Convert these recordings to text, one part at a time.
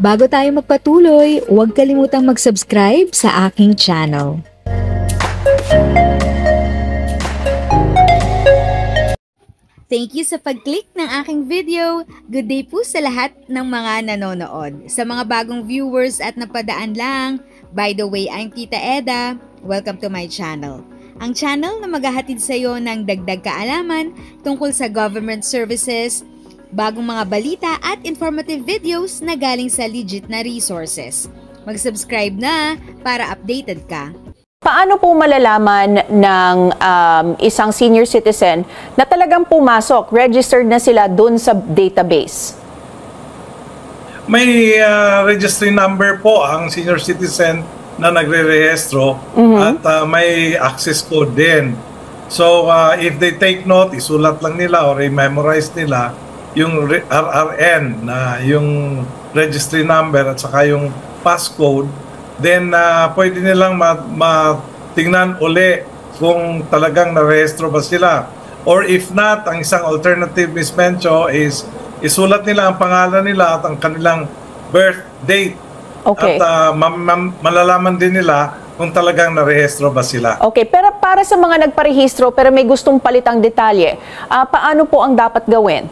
Bago tayo magpatuloy, huwag kalimutang mag-subscribe sa aking channel. Thank you sa pag-click ng aking video. Good day po sa lahat ng mga nanonood. Sa mga bagong viewers at napadaan lang, by the way, I'm Tita Eda. Welcome to my channel. Ang channel na maghahatid sa iyo ng dagdag kaalaman tungkol sa government services, bagong mga balita at informative videos na galing sa legit na resources. Mag-subscribe na para updated ka. Paano po malalaman ng isang senior citizen na talagang pumasok, registered na sila dun sa database? May registry number po ang senior citizen na nagre-rehistro at may access code din. So if they take note, isulat lang nila or i-memorize nila yung RRN na yung registry number at saka yung passcode, then pwede nilang matingnan uli kung talagang narehistro ba sila. Or if not, ang isang alternative, Ms. Mencho, is isulat nila ang pangalan nila at ang kanilang birth date. Okay. At malalaman din nila kung talagang narehistro ba sila. Okay, pero para sa mga nagparehistro pero may gustong palitang detalye, paano po ang dapat gawin?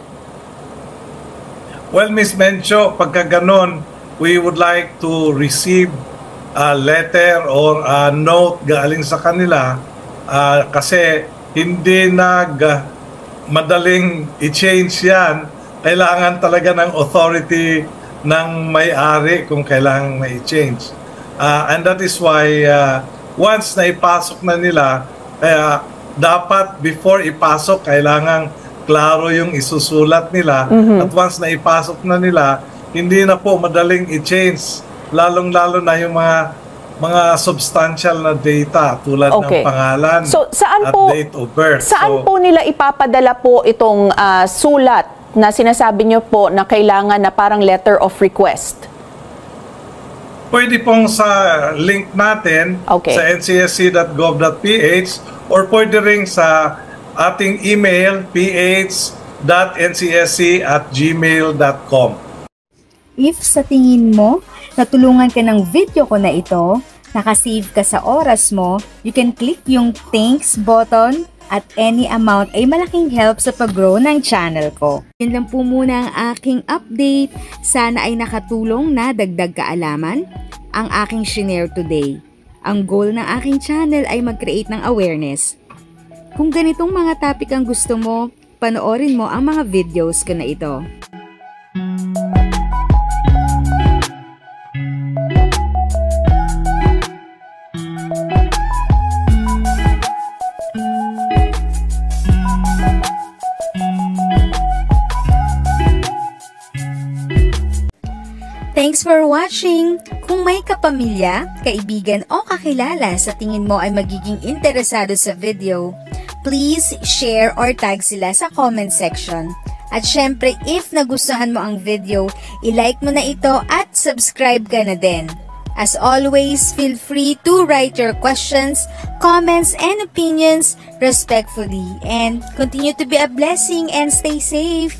Well, Ms. Mencho, pagka ganon, we would like to receive a letter or a note galing sa kanila kasi hindi madaling i-change yan. Kailangan talaga ng authority ng may-ari kung kailangan na i-change. And that is why once na ipasok na nila, dapat before ipasok, kailangan klaro yung isusulat nila. At once na ipasok na nila, hindi na po madaling i-change. Lalong-lalo na yung mga substantial na data tulad ng pangalan at date of birth. Saan po nila ipapadala po itong sulat na sinasabi nyo po na kailangan na parang letter of request? Pwede pong sa link natin sa ncsc.gov.ph or pwede rin sa ating email ph.ncsc@gmail.com. If sa tingin mo, natulungan ka ng video ko na ito, nakasave ka sa oras mo, you can click yung thanks button at any amount ay malaking help sa pag-grow ng channel ko. Yun lang po muna ang aking update. Sana ay nakatulong na dagdag kaalaman ang aking shinare today. Ang goal ng aking channel ay mag-create ng awareness. Kung ganitong mga topic ang gusto mo, panoorin mo ang mga videos ko na ito. Thanks for watching! Kung may kapamilya, kaibigan o kakilala sa tingin mo ay magiging interesado sa video, please share or tag sila sa comment section. At syempre, if nagustuhan mo ang video, i-like mo na ito at subscribe ka na din. As always, feel free to write your questions, comments, and opinions respectfully. And continue to be a blessing and stay safe!